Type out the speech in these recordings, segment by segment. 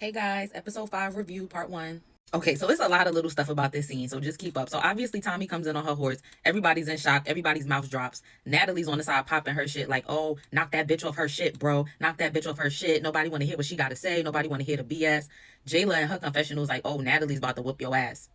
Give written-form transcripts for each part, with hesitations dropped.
Hey guys, episode 5 review, part 1. Okay, so it's a lot of little stuff about this scene, so just keep up. So obviously Tommy comes in on her horse. Everybody's in shock. Everybody's mouth drops. Natalie's on the side popping her shit like, oh, knock that bitch off her shit, bro. Knock that bitch off her shit. Nobody want to hear what she got to say. Nobody want to hear the BS. Jayla in her confessional was like, oh, Natalie's about to whoop your ass.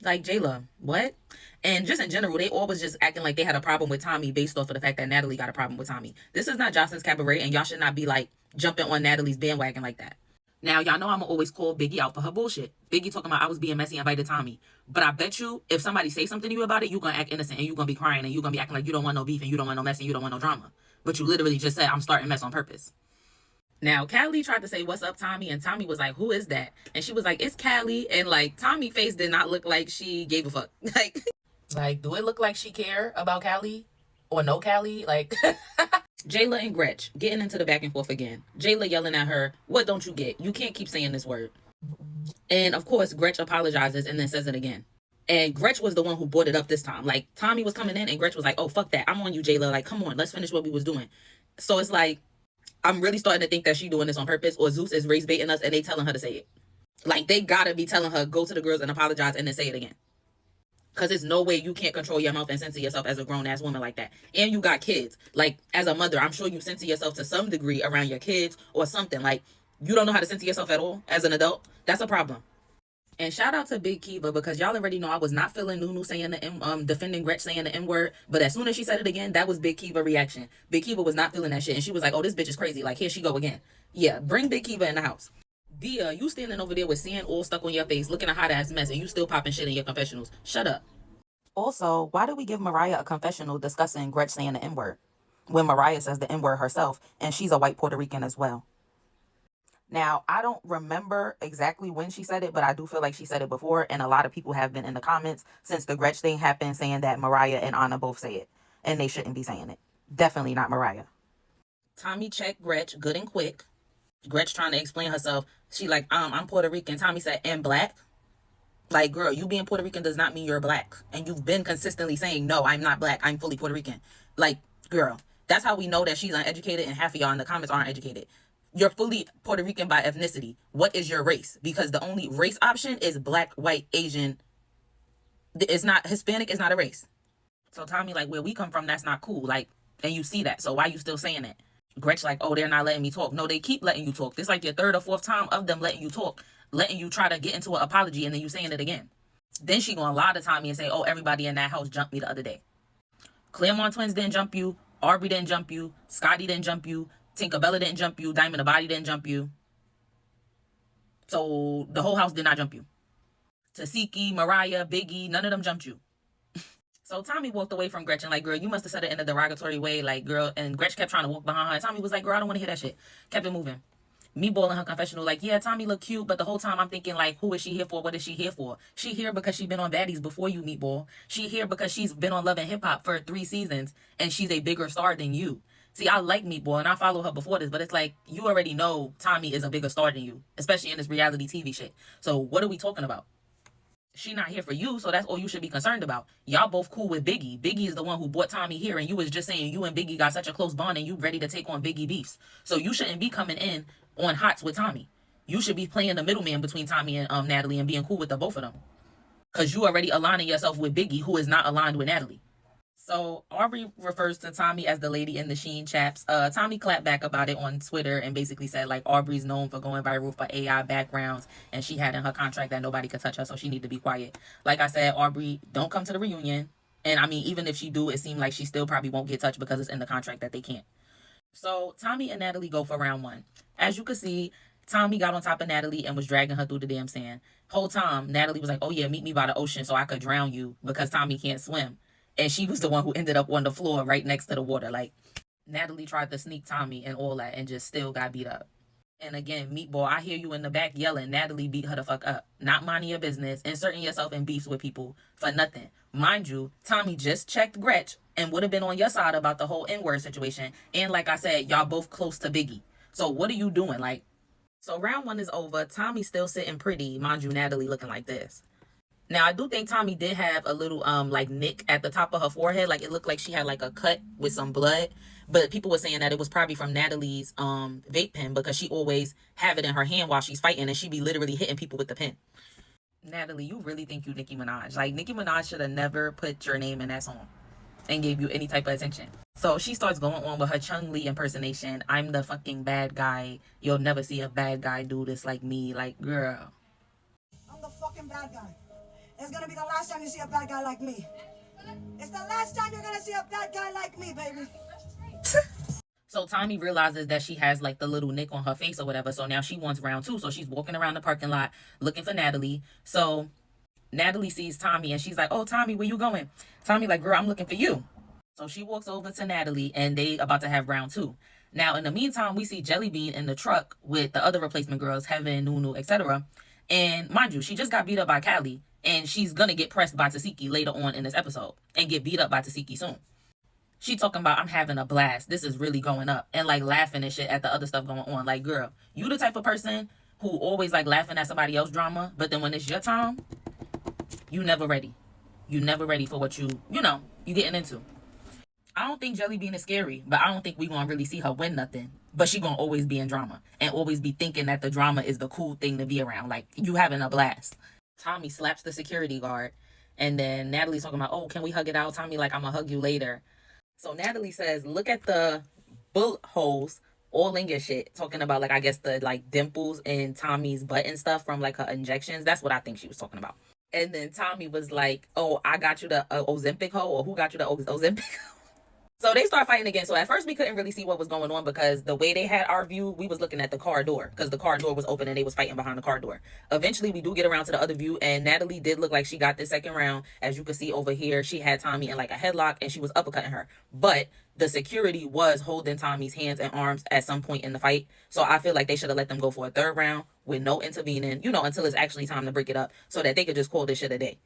Like, Jayla, what? And just in general, they all was just acting like they had a problem with Tommy based off of the fact that Natalie got a problem with Tommy. This is not Jocelyn's Cabaret, and y'all should not be like jumping on Natalie's bandwagon like that. Now, y'all know I'm always call Biggie out for her bullshit. Biggie talking about I was being messy, invited Tommy. But I bet you, if somebody say something to you about it, you're going to act innocent and you're going to be crying and you're going to be acting like you don't want no beef and you don't want no mess and you don't want no drama. But you literally just said, I'm starting mess on purpose. Now, Callie tried to say, what's up, Tommy? And Tommy was like, who is that? And she was like, it's Callie. And like, Tommy's face did not look like she gave a fuck. Like, do it look like she care about Callie? Or no Callie? Like... Jayla and Gretch getting into the back and forth again. Jayla yelling at her, what don't you get? You can't keep saying this word. And of course, Gretch apologizes and then says it again. And Gretch was the one who brought it up this time. Like, Tommy was coming in and Gretch was like, oh, fuck that. I'm on you, Jayla. Like, come on, let's finish what we was doing. So it's like, I'm really starting to think that she doing this on purpose, or Zeus is race baiting us and they telling her to say it. Like, they gotta be telling her, go to the girls and apologize and then say it again. Because there's no way you can't control your mouth and censor yourself as a grown-ass woman like that. And you got kids. Like, as a mother, I'm sure you censor yourself to some degree around your kids or something. Like, you don't know how to censor yourself at all as an adult. That's a problem. And shout out to Big Kiva, because y'all already know I was not feeling Nunu saying the defending Gretch saying the M-word. But as soon as she said it again, that was Big Kiva reaction. Big Kiva was not feeling that shit. And she was like, oh, this bitch is crazy. Like, here she go again. Yeah, bring Big Kiva in the house. Dia, you standing over there with sand all stuck on your face, looking a hot-ass mess, and you still popping shit in your confessionals. Shut up. Also, why did we give Mariah a confessional discussing Gretch saying the N-word when Mariah says the N-word herself and she's a white Puerto Rican as well? Now, I don't remember exactly when she said it, but I do feel like she said it before, and a lot of people have been in the comments since the Gretch thing happened saying that Mariah and Anna both say it, and they shouldn't be saying it. Definitely not Mariah. Tommy checked Gretch good and quick. Gretch trying to explain herself. She like, I'm Puerto Rican. Tommy said, and black. Like, girl, you being Puerto Rican does not mean you're black. And you've been consistently saying, no, I'm not black. I'm fully Puerto Rican. Like, girl, that's how we know that she's uneducated and half of y'all in the comments aren't educated. You're fully Puerto Rican by ethnicity. What is your race? Because the only race option is black, white, Asian. It's not Hispanic. It's not a race. So Tommy, like, where we come from, that's not cool. Like, and you see that. So why you still saying it? Gretch like, oh, they're not letting me talk. No, they keep letting you talk. This like your third or fourth time of them letting you talk, letting you try to get into an apology, and then you saying it again. Then she gonna lie to Tommy and say, oh, everybody in that house jumped me the other day. Claremont twins didn't jump you. Aubrey didn't jump you. Scotty didn't jump you. Tinkerbella didn't jump you. Diamond the Body didn't jump you. So the whole house did not jump you. Tasiki, Mariah, Biggie, none of them jumped you. So Tommy walked away from Gretchen like, girl, you must have said it in a derogatory way. Like, girl, and Gretch kept trying to walk behind her. And Tommy was like, girl, I don't want to hear that shit. Kept it moving. Meatball in her confessional, like, yeah, Tommy look cute, but the whole time I'm thinking, like, who is she here for? What is she here for? She here because she been on Baddies before you, Meatball. She here because she's been on Love and Hip Hop for 3 seasons, and she's a bigger star than you. See, I like Meatball, and I follow her before this, but it's like, you already know Tommy is a bigger star than you, especially in this reality TV shit. So what are we talking about? She not here for you, so that's all you should be concerned about. Y'all both cool with Biggie. Biggie is the one who brought Tommy here, and you was just saying you and Biggie got such a close bond and you ready to take on Biggie beefs. So you shouldn't be coming in on hots with Tommy. You should be playing the middleman between Tommy and Natalie and being cool with the both of them. Because you already aligning yourself with Biggie, who is not aligned with Natalie. So Aubrey refers to Tommy as the lady in the Sheen chaps. Tommy clapped back about it on Twitter and basically said, like, Aubrey's known for going viral for AI backgrounds, and she had in her contract that nobody could touch her, so she need to be quiet. Like I said, Aubrey, don't come to the reunion. And I mean, even if she do, it seemed like she still probably won't get touched because it's in the contract that they can't. So Tommy and Natalie go for round 1. As you can see, Tommy got on top of Natalie and was dragging her through the damn sand. Whole time, Natalie was like, oh yeah, meet me by the ocean so I could drown you because Tommy can't swim. And she was the one who ended up on the floor right next to the water. Like, Natalie tried to sneak Tommy and all that and just still got beat up. And again, Meatball, I hear you in the back yelling, Natalie beat her the fuck up. Not minding your business, inserting yourself in beefs with people for nothing. Mind you, Tommy just checked Gretch and would have been on your side about the whole N-word situation. And like I said, y'all both close to Biggie. So what are you doing? Like, so round 1 is over. Tommy's still sitting pretty. Mind you, Natalie looking like this. Now, I do think Tommy did have a little like nick at the top of her forehead. Like it looked like she had like a cut with some blood. But people were saying that it was probably from Natalie's vape pen because she always have it in her hand while she's fighting and she be literally hitting people with the pen. Natalie, you really think you Nicki Minaj. Like Nicki Minaj should have never put your name in that song and gave you any type of attention. So she starts going on with her Chung Lee impersonation. I'm the fucking bad guy. You'll never see a bad guy do this like me. Like, girl. I'm the fucking bad guy. It's gonna be the last time you see a bad guy like me. It's the last time you're gonna see a bad guy like me, baby. So Tommy realizes that she has like the little nick on her face or whatever. So now she wants round two. So she's walking around the parking lot looking for Natalie. So Natalie sees Tommy and she's like, oh, Tommy, where you going? Tommy like, girl, I'm looking for you. So she walks over to Natalie and they about to have round two. Now, in the meantime, we see Jelly Bean in the truck with the other replacement girls, Heaven, Nunu, etc. And mind you, she just got beat up by Callie and she's going to get pressed by Tasiki later on in this episode and get beat up by Tasiki soon. She talking about, I'm having a blast. This is really going up. And like laughing and shit at the other stuff going on. Like, girl, you the type of person who always like laughing at somebody else's drama. But then when it's your time, you never ready. You never ready for what you getting into. I don't think Jelly Bean is scary, but I don't think we gonna really see her win nothing. But she gonna always be in drama and always be thinking that the drama is the cool thing to be around. Like, you having a blast. Tommy slaps the security guard. And then Natalie's talking about, oh, can we hug it out? Tommy like, I'm gonna hug you later. So Natalie says, look at the bullet holes all in your shit. Talking about, like, I guess the, like, dimples in Tommy's butt and stuff from, like, her injections. That's what I think she was talking about. And then Tommy was like, oh, I got you the Ozempic hoe, or who got you the Ozempic hoe? So they start fighting again. So at first we couldn't really see what was going on because the way they had our view, we was looking at the car door because the car door was open and they was fighting behind the car door. Eventually we do get around to the other view and Natalie did look like she got this second round. As you can see over here, she had Tommy in like a headlock and she was uppercutting her. But the security was holding Tommy's hands and arms at some point in the fight. So I feel like they should have let them go for a third round with no intervening, until it's actually time to break it up so that they could just call this shit a day.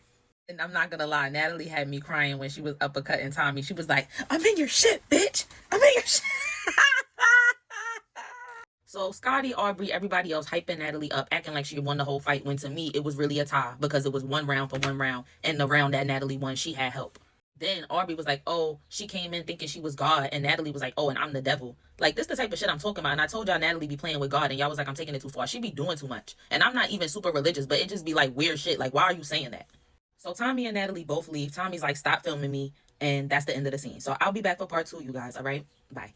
And I'm not gonna lie, Natalie had me crying when she was uppercutting Tommy. She was like, I'm in your shit, bitch. I'm in your shit. So Scotty, Aubrey, everybody else hyping Natalie up, acting like she won the whole fight, when to me, it was really a tie because it was 1 round for 1 round. And the round that Natalie won, she had help. Then Aubrey was like, oh, she came in thinking she was God. And Natalie was like, oh, and I'm the devil. Like, this the type of shit I'm talking about. And I told y'all Natalie be playing with God. And y'all was like, I'm taking it too far. She be doing too much. And I'm not even super religious, but it just be like weird shit. Like, why are you saying that? So Tommy and Natalie both leave. Tommy's like, stop filming me. And that's the end of the scene. So I'll be back for part 2, you guys. All right? Bye.